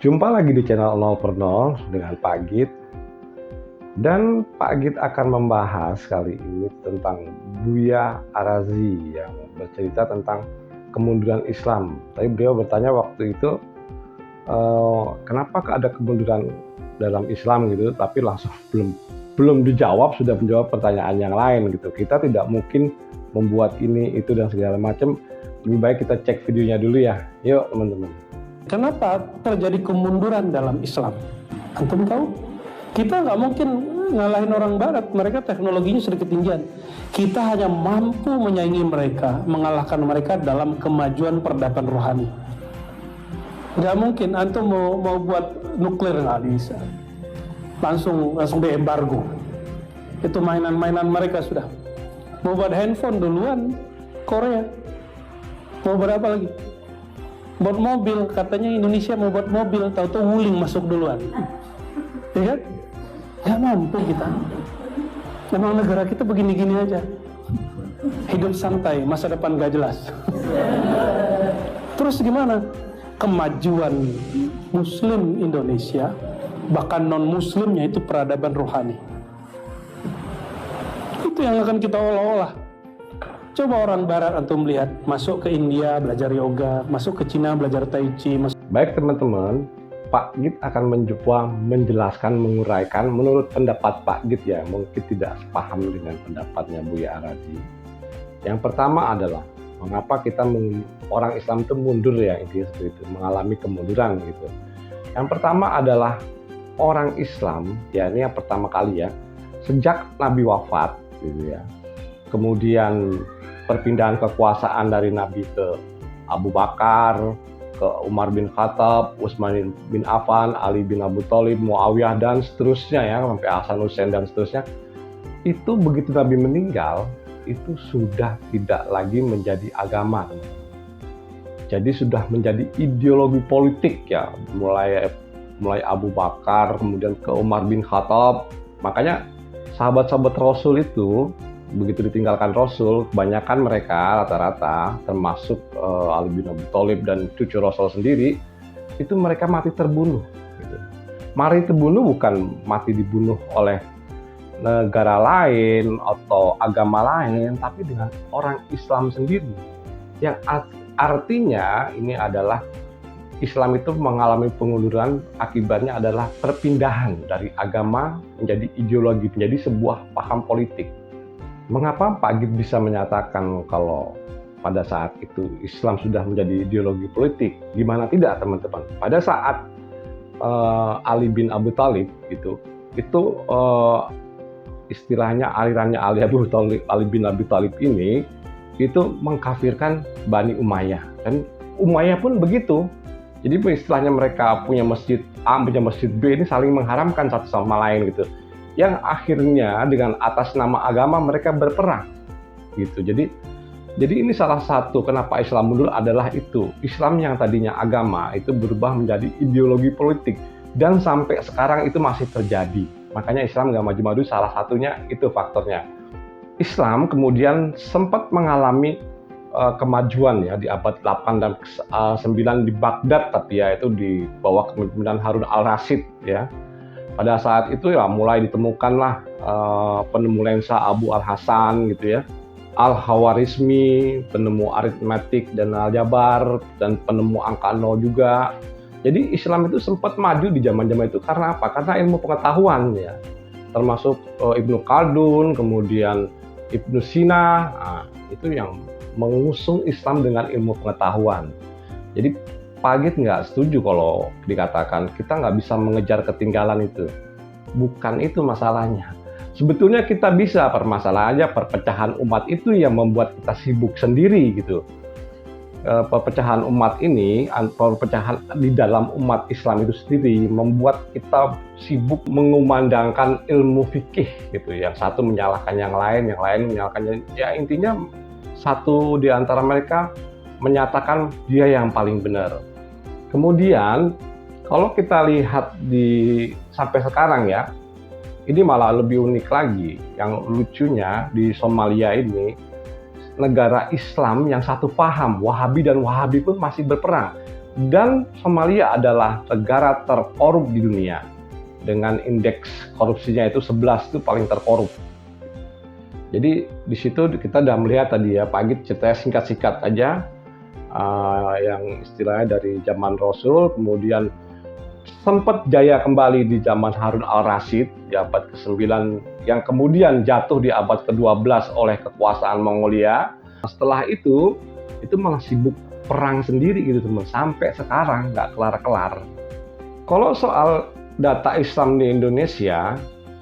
Jumpa lagi di channel 0 per 0 dengan Pak Git. Dan Pak Git akan membahas kali ini tentang Buya Arazi yang bercerita tentang kemunduran Islam. Tapi beliau bertanya waktu itu, kenapa ada kemunduran dalam Islam gitu, tapi langsung belum dijawab, sudah menjawab pertanyaan yang lain gitu. Kita tidak mungkin membuat ini, itu, dan segala macam. Lebih baik kita cek videonya dulu ya. Yuk teman-teman. Kenapa terjadi kemunduran dalam Islam? Antum tahu? Kita nggak mungkin ngalahin orang Barat, mereka teknologinya sedikit ketinggian. Kita hanya mampu menyaingi mereka, mengalahkan mereka dalam kemajuan peradaban rohani. Nggak mungkin, antum mau buat nuklir nggak bisa. Langsung diembargo. Itu mainan-mainan mereka sudah. Mau buat handphone duluan Korea. Mau berapa lagi? Buat mobil, katanya Indonesia mau buat mobil, tahu-tahu Wuling masuk duluan. Ya kan? Gak mampu kita. Memang negara kita begini-gini aja. Hidup santai, masa depan gak jelas. Terus gimana? Kemajuan Muslim Indonesia, bahkan non-Muslimnya itu peradaban rohani. Itu yang akan kita olah-olah. Coba orang Barat antum lihat, masuk ke India belajar yoga, masuk ke Cina belajar Tai Chi. Baik teman-teman, Pak Git akan mencoba menjelaskan, menguraikan menurut pendapat Pak Git ya, mungkin tidak sepaham dengan pendapatnya Buya Arazi. Yang pertama adalah mengapa kita orang Islam itu mundur ya, intinya seperti itu, mengalami kemunduran gitu. Yang pertama adalah orang Islam, ya ini yang pertama kali ya, sejak Nabi wafat gitu ya. Kemudian perpindahan kekuasaan dari Nabi ke Abu Bakar, ke Umar bin Khattab, Utsman bin Affan, Ali bin Abi Thalib, Muawiyah, dan seterusnya ya, sampai Hasan Hussein dan seterusnya. Itu begitu Nabi meninggal, itu sudah tidak lagi menjadi agama. Jadi sudah menjadi ideologi politik ya, mulai Abu Bakar, kemudian ke Umar bin Khattab. Makanya sahabat-sahabat Rasul itu begitu ditinggalkan Rasul, kebanyakan mereka rata-rata termasuk Ali bin Abi Thalib dan cucu Rasul sendiri, itu mereka mati terbunuh gitu. Mati terbunuh bukan mati dibunuh oleh negara lain atau agama lain, tapi dengan orang Islam sendiri. Yang artinya ini adalah Islam itu mengalami pengunduran, akibatnya adalah perpindahan dari agama menjadi ideologi, menjadi sebuah paham politik. Mengapa Pak Git bisa menyatakan kalau pada saat itu Islam sudah menjadi ideologi politik? Gimana tidak teman-teman? Pada saat Ali bin Abi Thalib itu istilahnya alirannya Ali bin Abi Thalib ini itu mengkafirkan Bani Umayyah, dan Umayyah pun begitu. Jadi istilahnya mereka punya masjid A, punya masjid B, ini saling mengharamkan satu sama lain gitu. Yang akhirnya dengan atas nama agama mereka berperang gitu. Jadi ini salah satu kenapa Islam mundur adalah itu. Islam yang tadinya agama itu berubah menjadi ideologi politik, dan sampai sekarang itu masih terjadi. Makanya Islam nggak maju-maju, salah satunya itu faktornya. Islam kemudian sempat mengalami kemajuan ya di abad 8 dan 9 di Baghdad, tapi ya itu di bawah kepemimpinan Harun al-Rasyid ya. Pada saat itu ya mulai ditemukanlah penemu lensa Abu al-Hasan gitu ya, Al-Khawarizmi, penemu aritmetik dan aljabar, dan penemu angka 0 juga. Jadi Islam itu sempat maju di zaman-zaman itu karena apa? Karena ilmu pengetahuan ya, termasuk Ibnu Khaldun, kemudian Ibnu Sina, itu yang mengusung Islam dengan ilmu pengetahuan. Jadi Pak Git nggak setuju kalau dikatakan kita nggak bisa mengejar ketinggalan itu. Bukan itu masalahnya. Sebetulnya kita bisa, permasalahannya perpecahan umat itu yang membuat kita sibuk sendiri gitu. Perpecahan umat ini, perpecahan di dalam umat Islam itu sendiri membuat kita sibuk mengumandangkan ilmu fikih gitu. Yang satu menyalahkan yang lain menyalahkan ya, intinya satu di antara mereka menyatakan dia yang paling benar. Kemudian kalau kita lihat sampai sekarang ya, ini malah lebih unik lagi. Yang lucunya di Somalia ini, negara Islam yang satu paham, Wahabi dan Wahabi pun masih berperang. Dan Somalia adalah negara terkorup di dunia. Dengan indeks korupsinya itu 11, itu paling terkorup. Jadi di situ kita udah melihat tadi ya, Pak Agit ceritanya singkat-singkat aja, yang istilahnya dari zaman Rasul, kemudian sempat jaya kembali di zaman Harun al-Rasyid di abad ke-9, yang kemudian jatuh di abad ke-12 oleh kekuasaan Mongolia. Setelah itu malah sibuk perang sendiri gitu teman, sampai sekarang nggak kelar-kelar. Kalau soal data Islam di Indonesia,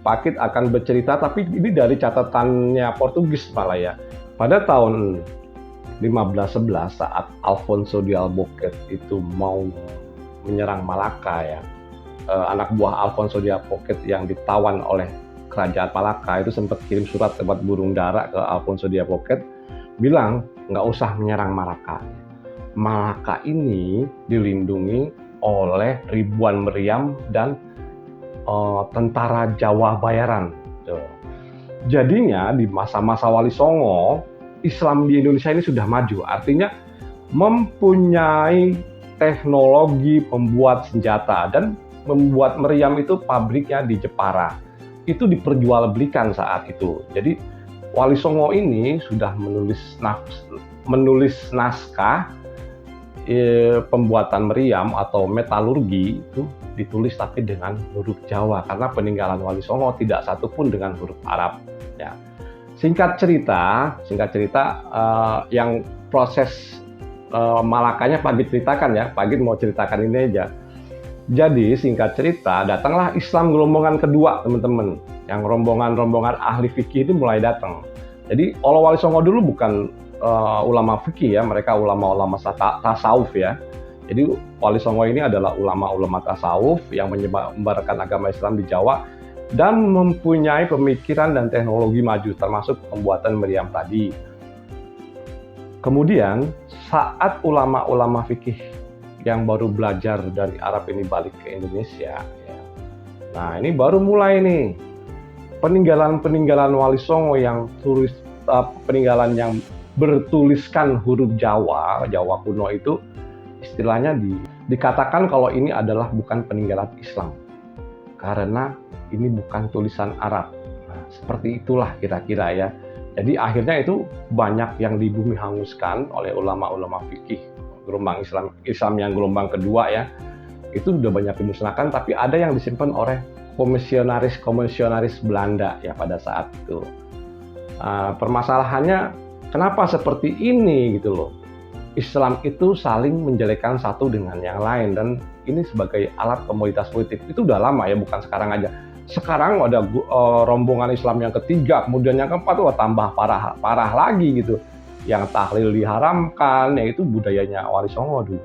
Pak Agit akan bercerita, tapi ini dari catatannya Portugis malah ya. Pada tahun 1511 saat Alfonso de Albuquerque itu mau menyerang Malaka ya, anak buah Alfonso de Albuquerque yang ditawan oleh kerajaan Malaka itu sempat kirim surat lewat burung dara ke Alfonso de Albuquerque, bilang nggak usah menyerang Malaka. Malaka ini dilindungi oleh ribuan meriam dan tentara Jawa bayaran. Jadinya di masa-masa Wali Songo, Islam di Indonesia ini sudah maju, artinya mempunyai teknologi membuat senjata, dan membuat meriam itu pabriknya di Jepara. Itu diperjualbelikan saat itu. Jadi Wali Songo ini sudah menulis naskah pembuatan meriam atau metalurgi, itu ditulis tapi dengan huruf Jawa, karena peninggalan Wali Songo tidak satu pun dengan huruf Arab ya. Singkat cerita yang proses Malakanya Pak Agit ceritakan ya, Pak Agit mau ceritakan ini aja. Jadi singkat cerita, datanglah Islam gelombongan kedua teman-teman, yang rombongan ahli fikih ini mulai datang. Jadi Wali Songo dulu bukan ulama fikih ya, mereka ulama-ulama tasawuf ya. Jadi Wali Songo ini adalah ulama-ulama tasawuf yang menyebarkan agama Islam di Jawa dan mempunyai pemikiran dan teknologi maju, termasuk pembuatan meriam tadi. Kemudian saat ulama-ulama fikih yang baru belajar dari Arab ini balik ke Indonesia ya, nah ini baru mulai nih peninggalan Wali Songo yang peninggalan yang bertuliskan huruf Jawa kuno itu, istilahnya dikatakan kalau ini adalah bukan peninggalan Islam karena ini bukan tulisan Arab. Nah, seperti itulah kira-kira ya. Jadi akhirnya itu banyak yang dibumi hanguskan oleh ulama-ulama fikih gelombang Islam yang gelombang kedua ya. Itu sudah banyak dimusnahkan, tapi ada yang disimpan oleh komisionaris Belanda ya pada saat itu. Permasalahannya kenapa seperti ini gitu loh. Islam itu saling menjelekkan satu dengan yang lain, dan ini sebagai alat komoditas politik itu udah lama ya, bukan sekarang aja. Sekarang ada rombongan Islam yang ketiga, kemudian yang keempat tuh tambah parah lagi gitu. Yang tahlil diharamkan, yaitu budayanya Wali Songo dulu.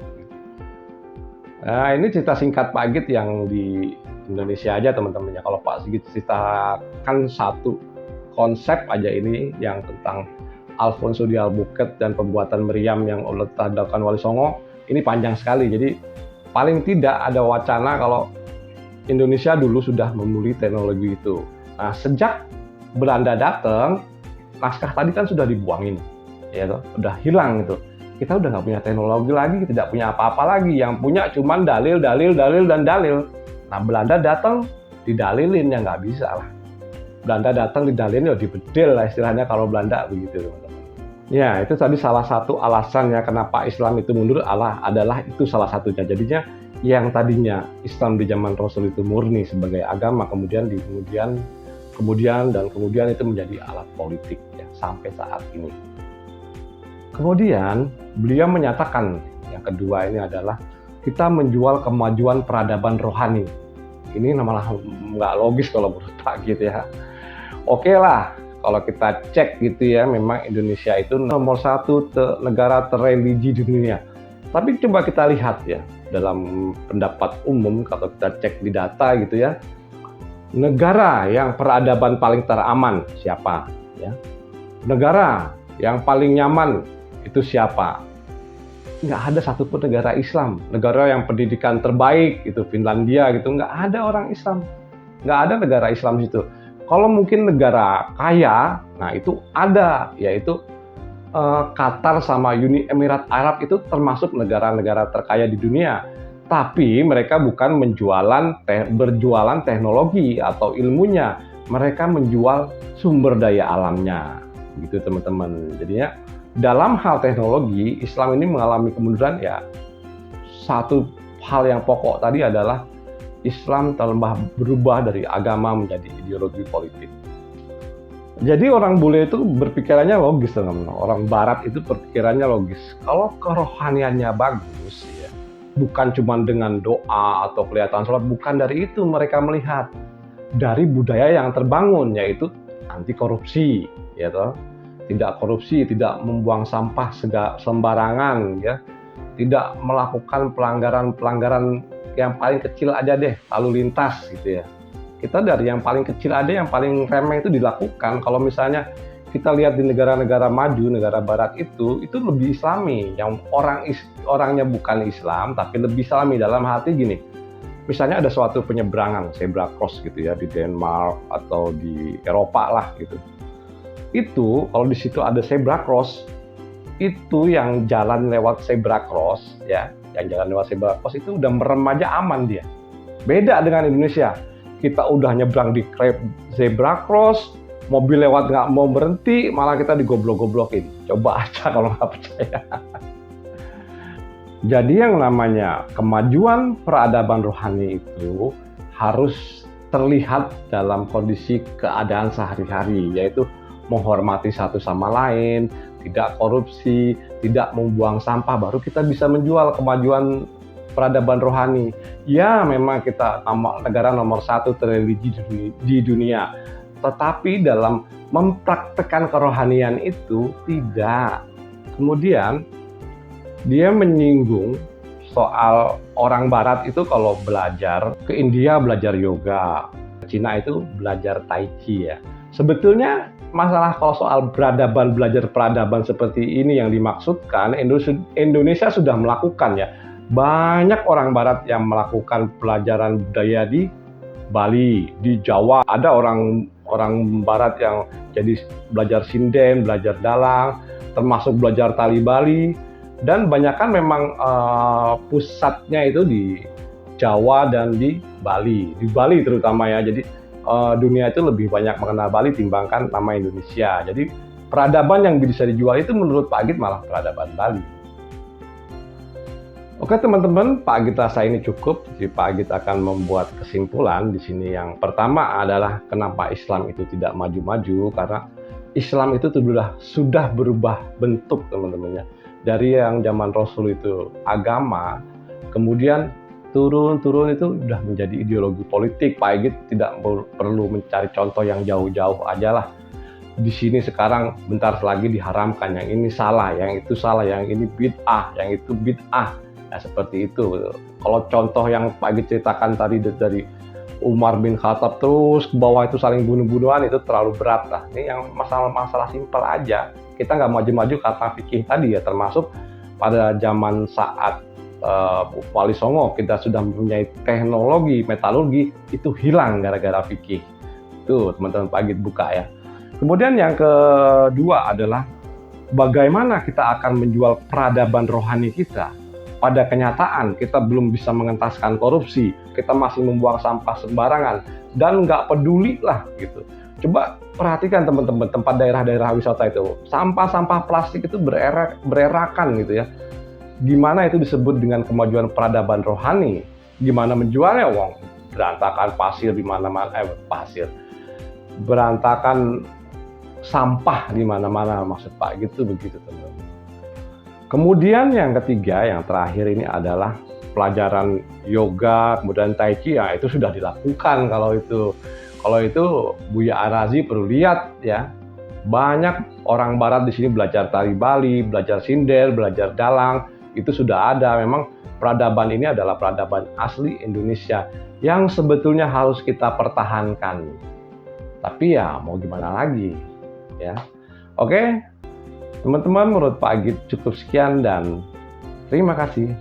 Nah ini cerita singkat Pak Agit yang di Indonesia aja teman-teman ya. Kalau Pak Agit ceritakan satu konsep aja ini yang tentang Alfonso de Albuquerque dan pembuatan meriam yang dilakukan Wali Songo, ini panjang sekali. Jadi paling tidak ada wacana kalau Indonesia dulu sudah memulai teknologi itu. Nah sejak Belanda datang, naskah tadi kan sudah dibuangin, ya toh, udah hilang itu. Kita udah nggak punya teknologi lagi, tidak punya apa-apa lagi. Yang punya cuman dalil. Nah Belanda datang, didalilin ya nggak bisa lah. Belanda datang didalilin ya dibedel lah istilahnya kalau Belanda begitu teman-teman. Ya itu tadi salah satu alasannya kenapa Islam itu mundur adalah itu salah satunya. Jadinya yang tadinya Islam di zaman Rasul itu murni sebagai agama, kemudian itu menjadi alat politik ya, sampai saat ini. Kemudian beliau menyatakan yang kedua ini adalah kita menjual kemajuan peradaban rohani. Ini malah nggak logis kalau menurut Pak gitu ya. Oke lah, kalau kita cek gitu ya, memang Indonesia itu nomor satu negara terreligi di dunia. Tapi coba kita lihat ya, dalam pendapat umum kalau kita cek di data gitu ya, negara yang peradaban paling teraman siapa? Ya. Negara yang paling nyaman itu siapa? Nggak ada satupun negara Islam. Negara yang pendidikan terbaik itu Finlandia gitu, nggak ada orang Islam. Nggak ada negara Islam situ. Kalau mungkin negara kaya, nah itu ada, yaitu Qatar sama Uni Emirat Arab itu termasuk negara-negara terkaya di dunia. Tapi mereka bukan berjualan teknologi atau ilmunya. Mereka menjual sumber daya alamnya. Gitu teman-teman. Jadinya dalam hal teknologi, Islam ini mengalami kemunduran ya. Satu hal yang pokok tadi adalah Islam telah berubah dari agama menjadi ideologi politik. Jadi orang bule itu berpikirannya logis, teman-teman. Orang barat itu berpikirannya logis. Kalau kerohaniannya bagus, ya, bukan cuma dengan doa atau kelihatan sholat, bukan dari itu mereka melihat. Dari budaya yang terbangun, yaitu anti korupsi, ya toh. Tidak korupsi, tidak membuang sampah sembarangan, ya. Tidak melakukan pelanggaran yang paling kecil aja deh, lalu lintas gitu ya. Kita dari yang paling kecil ada yang paling remeh itu dilakukan. Kalau misalnya kita lihat di negara-negara maju, negara barat itu lebih islami. Yang orangnya bukan Islam tapi lebih islami dalam hati gini. Misalnya ada suatu penyeberangan zebra cross gitu ya di Denmark atau di Eropa lah gitu. Itu kalau di situ ada zebra cross, itu yang jalan lewat zebra cross ya, yang jalan lewat zebra cross itu udah merem aja aman dia. Beda dengan Indonesia. Kita udah nyebrang di zebra cross, mobil lewat nggak mau berhenti, malah kita digoblok-goblokin. Coba aja kalau nggak percaya. Jadi yang namanya kemajuan peradaban rohani itu harus terlihat dalam kondisi keadaan sehari-hari, yaitu menghormati satu sama lain, tidak korupsi, tidak membuang sampah, baru kita bisa menjual kemajuan peradaban rohani. Ya, memang kita negara nomor 1 terreligi di dunia. Tetapi dalam mempraktekkan kerohanian itu tidak. Kemudian dia menyinggung soal orang barat itu kalau belajar ke India belajar yoga, ke Cina itu belajar tai chi ya. Sebetulnya masalah kalau soal belajar peradaban seperti ini yang dimaksudkan, Indonesia sudah melakukan ya. Banyak orang barat yang melakukan pelajaran budaya di Bali, di Jawa. Ada orang barat yang jadi belajar sinden, belajar dalang, termasuk belajar tali Bali. Dan banyakkan memang pusatnya itu di Jawa dan di Bali. Di Bali terutama ya. Jadi dunia itu lebih banyak mengenal Bali timbangkan nama Indonesia. Jadi peradaban yang bisa dijual itu menurut Pak Agit malah peradaban Bali. Oke teman-teman, Pak Agit rasa ini cukup. Jadi Pak Agit akan membuat kesimpulan di sini. Yang pertama adalah kenapa Islam itu tidak maju-maju, karena Islam itu sudah berubah bentuk teman-temannya. Dari yang zaman Rasul itu agama, kemudian turun itu sudah menjadi ideologi politik. Pak Agit tidak perlu mencari contoh yang jauh-jauh aja lah. Di sini sekarang bentar lagi diharamkan, yang ini salah, yang itu salah, yang ini bid'ah, yang itu bid'ah. Ya, seperti itu. Kalau contoh yang Pak Agit ceritakan tadi dari Umar bin Khattab terus ke bawah itu saling bunuh-bunuhan, itu terlalu berat lah. Ini yang masalah simpel aja. Kita nggak maju-maju karena fikih tadi ya, termasuk pada zaman saat Wali Songo kita sudah mempunyai teknologi metalurgi, itu hilang gara-gara fikih. Itu teman-teman Pak Agit buka ya. Kemudian yang kedua adalah bagaimana kita akan menjual peradaban rohani kita. Pada kenyataan kita belum bisa mengentaskan korupsi, kita masih membuang sampah sembarangan dan nggak peduli lah gitu. Coba perhatikan teman-teman tempat daerah-daerah wisata itu, sampah-sampah plastik itu bererakan gitu ya. Gimana itu disebut dengan kemajuan peradaban rohani? Gimana menjualnya? Wong berantakan pasir di mana-mana, berantakan sampah di mana-mana, maksud Pak gitu begitu teman-teman. Kemudian yang ketiga, yang terakhir ini adalah pelajaran yoga, kemudian tai chi, ya itu sudah dilakukan kalau itu Buya Arazi perlu lihat ya. Banyak orang barat di sini belajar tari Bali, belajar sinden, belajar dalang, itu sudah ada. Memang peradaban ini adalah peradaban asli Indonesia yang sebetulnya harus kita pertahankan. Tapi ya mau gimana lagi ya. Oke. Teman-teman, menurut Pak Agit cukup sekian dan terima kasih.